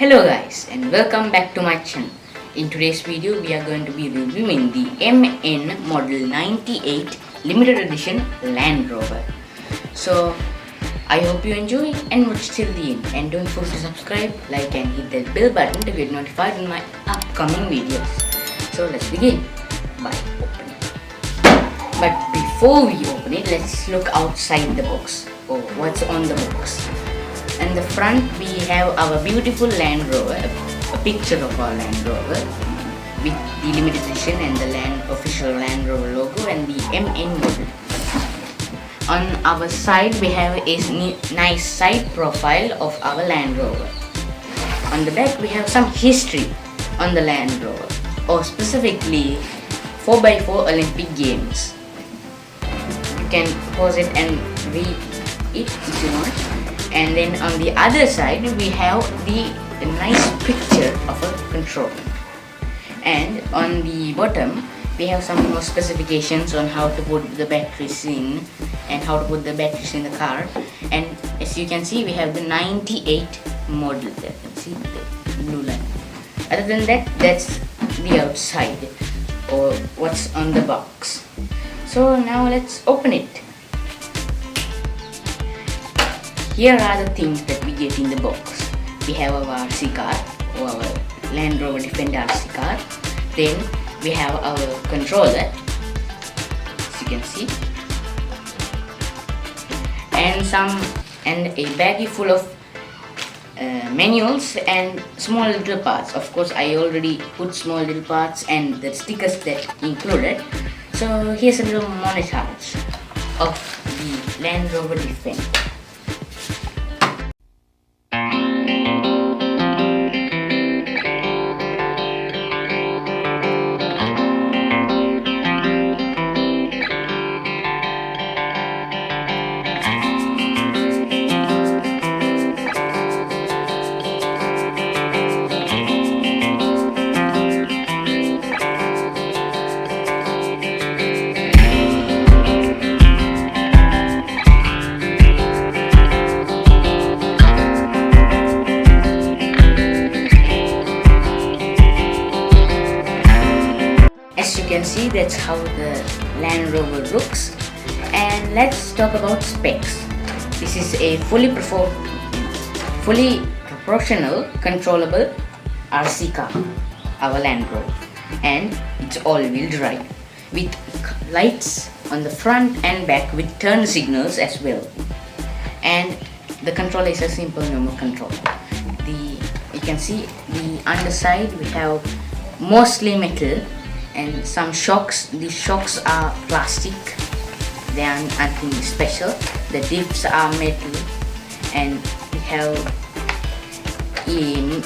Hello guys and welcome back to my channel. In today's video we are going to be reviewing the MN Model 98 Limited Edition Land Rover. So I hope you enjoy and watch till the end, and don't forget to subscribe, like and hit that bell button to get notified on my upcoming videos. So let's begin by opening. But before we open it, let's look outside the box, or what's on the box. In the front we have our beautiful Land Rover, a picture of our Land Rover with the limited edition and the official Land Rover logo and the MN model. On our side we have a nice side profile of our Land Rover. On the back we have some history on the Land Rover, or specifically 4x4 Olympic Games. You can pause it and read it if you want. And then on the other side we have the nice picture of a control, and on the bottom we have some more specifications on how to put the batteries in and how to put the batteries in the car. And as you can see we have the 98 model there. You can see the blue line. Other than that, that's the outside, or what's on the box. So now let's open it. Here are the things that we get in the box. We have our RC car, or our Land Rover Defender RC car. Then we have our controller, as you can see, and a baggie full of manuals and small little parts. Of course, I already put small little parts and the stickers that included. So here's a little montage of the Land Rover Defender. As you can see, that's how the Land Rover looks. And let's talk about specs. This is a fully proportional controllable RC car, our Land Rover, and it's all-wheel drive with lights on the front and back with turn signals as well. And the controller is a simple normal controller. You can see the underside we have mostly metal and some shocks. These shocks are plastic, they are nothing special. The dips are metal, and we have a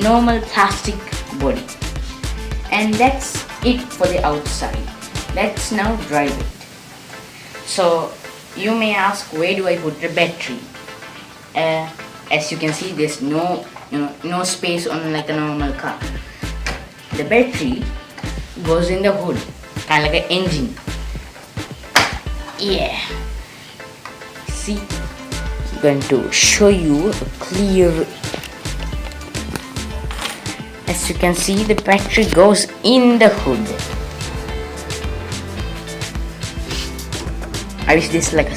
normal plastic body. And that's it for the outside. Let's now drive it. So you may ask, where do I put the battery? As you can see, there's no space on like a normal car. The battery goes in the hood, kind of like an engine. Yeah. See, I'm going to show you a clear. As you can see, the battery goes in the hood. I wish this like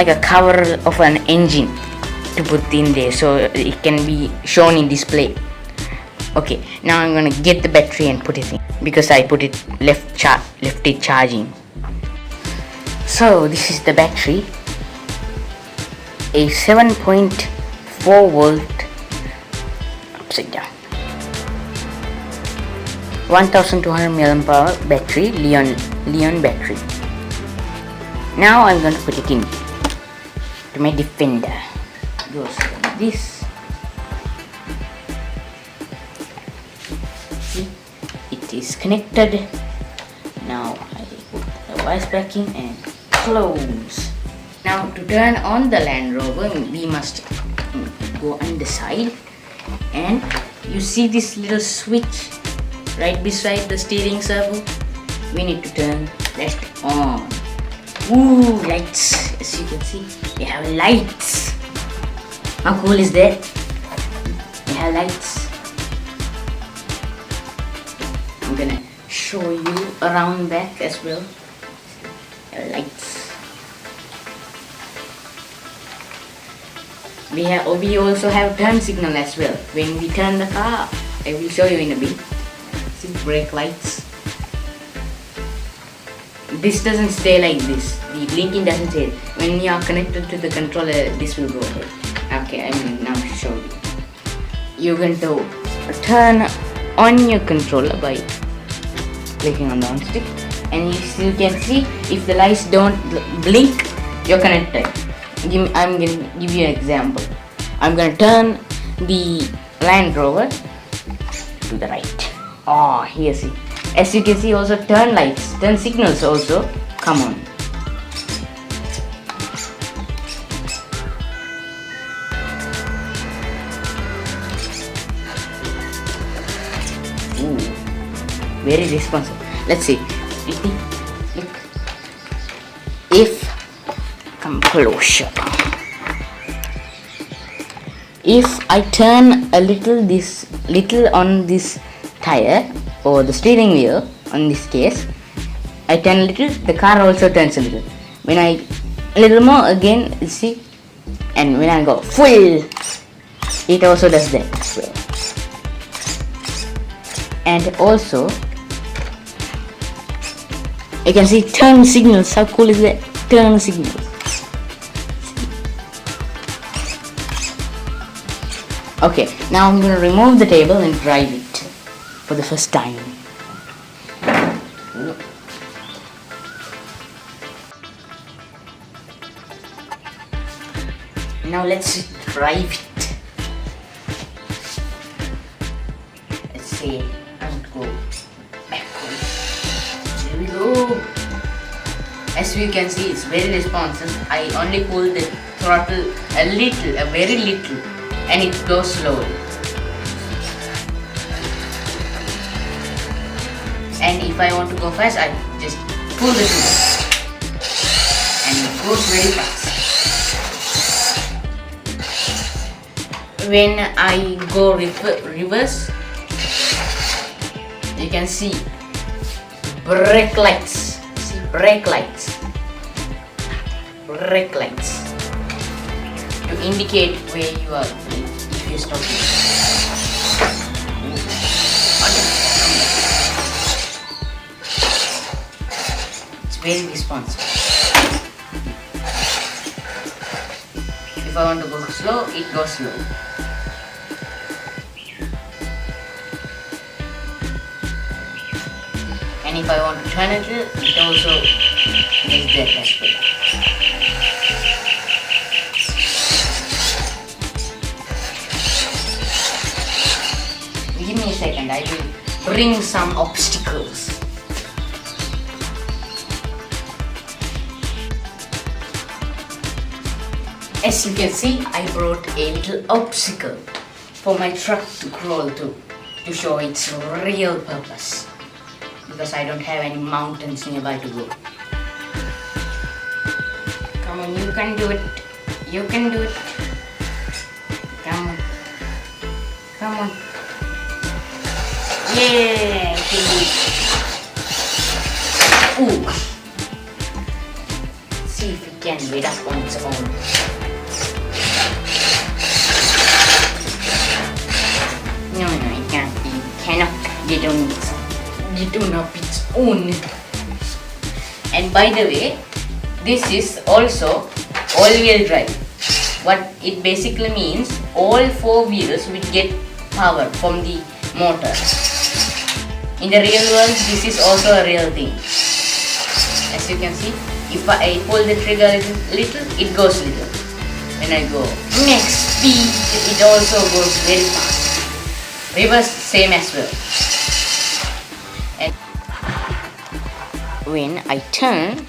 a cover of an engine to put in there so it can be shown in display. Okay, now I'm gonna get the battery and put it in, because I put it left it charging. So this is the battery, a 7.4 volt upside down 1200 mAh battery, Leon battery. Now I'm going to put it in to my Defender. Goes like this. See, it is connected. Now I put the wires back in and close. Now to turn on the Land Rover, we must go on the side, and you see this little switch right beside the steering servo. We need to turn that on. Ooh, lights! As you can see, we have lights. How cool is that? We have lights. I'm gonna show you around back as well. Lights. We also have turn signal as well. When we turn the car, I will show you in a bit. See, brake lights. This doesn't stay like this. The blinking doesn't stay. When you are connected to the controller, this will go away. Okay, I will now show you. You're going to turn on your controller by clicking on the on stick, and you can see if the lights don't blink, you're connected. I'm going to give you an example. I'm going to turn the Land Rover to the right. Oh, here see. As you can see, also turn lights, turn signals also come on. Ooh, very responsive. Let's see. Look. If come closer. If I turn a little on this tire or the steering wheel, on this case, I turn a little, the car also turns a little. When I a little more again, you see, and when I go full, it also does that as well. And also, you can see turn signals. How cool is that? Turn signals. Okay, now I'm going to remove the table and drive it for the first time. Now let's drive it. Let's see, and go backwards. Here we go. As you can see, it's very responsive. I only pull the throttle a very little, and it goes slowly. And if I want to go fast, I just pull the trigger, and it goes very fast. When I go reverse, you can see brake lights. See, brake lights to indicate where you are if you're stopping. It's very responsive. If I want to go slow, it goes slow. And if I want to turn it, it also does that as well. Give me a second, I will bring some obstacles. As you can see, I brought a little obstacle for my truck to crawl to show its real purpose. Because I don't have any mountains nearby to go. Come on, you can do it. You can do it. Come on. Come on. Yeah, I can do it. Ooh. See if we can wait up on its own. No, it can't. You cannot get on its own. And by the way, this is also all-wheel drive. What it basically means, all four wheels will get power from the motor. In the real world, this is also a real thing. As you can see, if I pull the trigger a little, it goes little. When I go max speed, it also goes very fast. Reverse, same as well. And when I turn,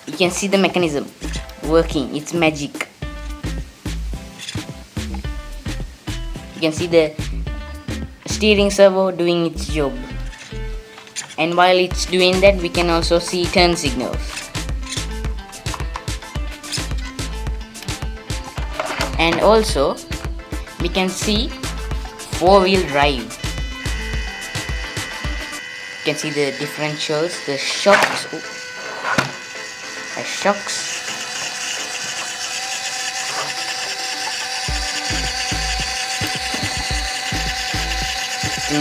you can see the mechanism working. It's magic. You can see the steering servo doing its job. And while it's doing that, we can also see turn signals. And also we can see 4-wheel drive. You can see the differentials, the shocks. The shocks.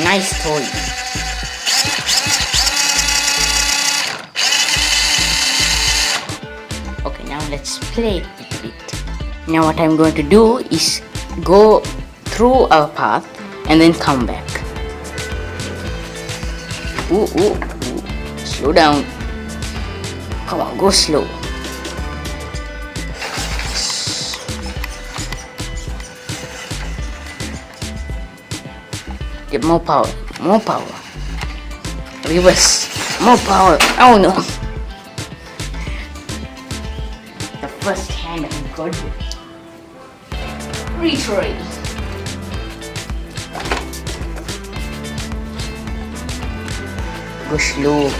Nice toy. Okay, now let's play with it. Now what I'm going to do is go through our path and then come back. Ooh, ooh, ooh. Slow down. Come on, go slow. Get more power, more power. Reverse, more power. Oh no. The first hand of God. Retry. Go slow.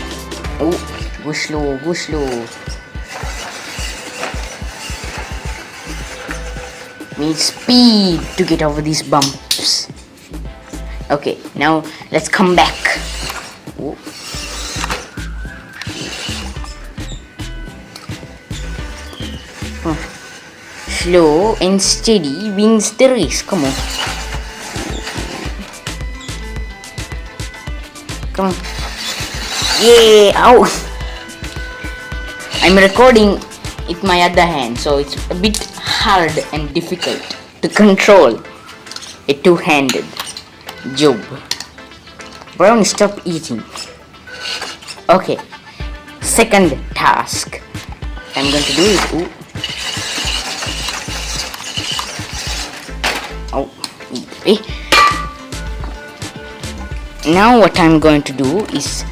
Oh, go slow, go slow. Need speed to get over these bumps. Okay, now let's come back. Ooh. Slow and steady wins the race. Come on. Come on. Yeah! Ow! I'm recording with my other hand, so it's a bit hard and difficult to control a two-handed job. Brown, stop eating. Okay, second task I'm going to do is now what I'm going to do is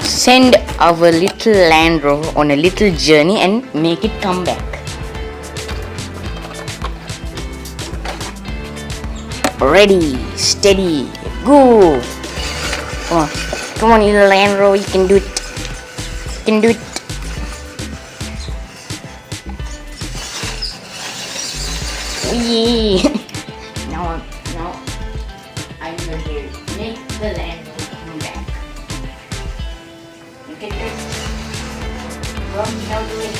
send our little Land Rover on a little journey and make it come back. Ready, steady, go! Come on, little Land Rover, you can do it. You can do it. Whee! now I'm going to make the Land Rover come back. Look at this. Come, now do it.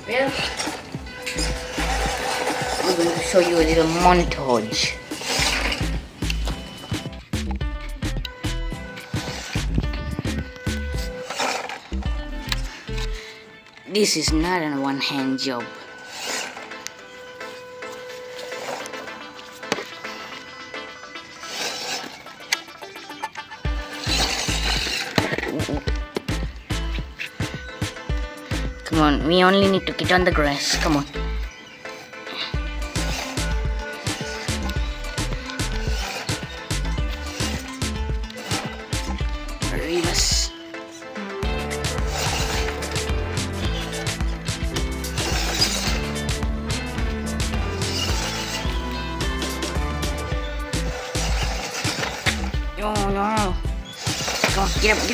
Well, I'm going to show you a little montage. This is not a one-hand job. Come on, we only need to get on the grass. Come on. Reverse. No. Come on, get up.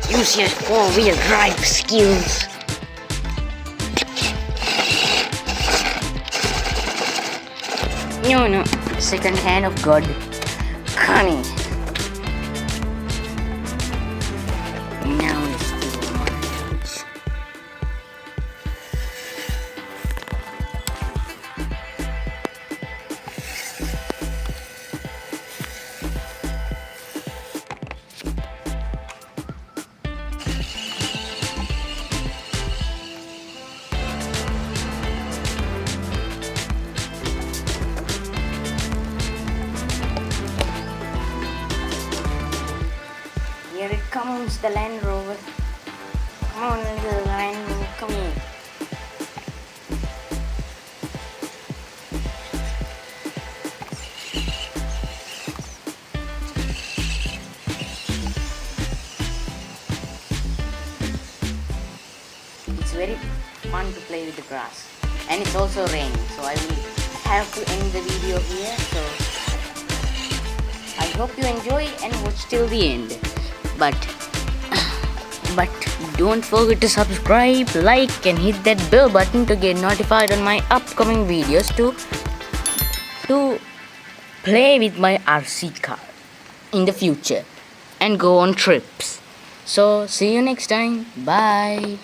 Use your 4-wheel drive skills. No. Second hand of God. Honey. Now let's do a montage. Here it comes, the Land Rover. Come on, little Land Rover, come here. It's very fun to play with the grass, and it's also raining, so I will have to end the video here. So I hope you enjoy and watch till the end, but don't forget to subscribe, like and hit that bell button to get notified on my upcoming videos to play with my RC car in the future and go on trips. So see you next time. Bye.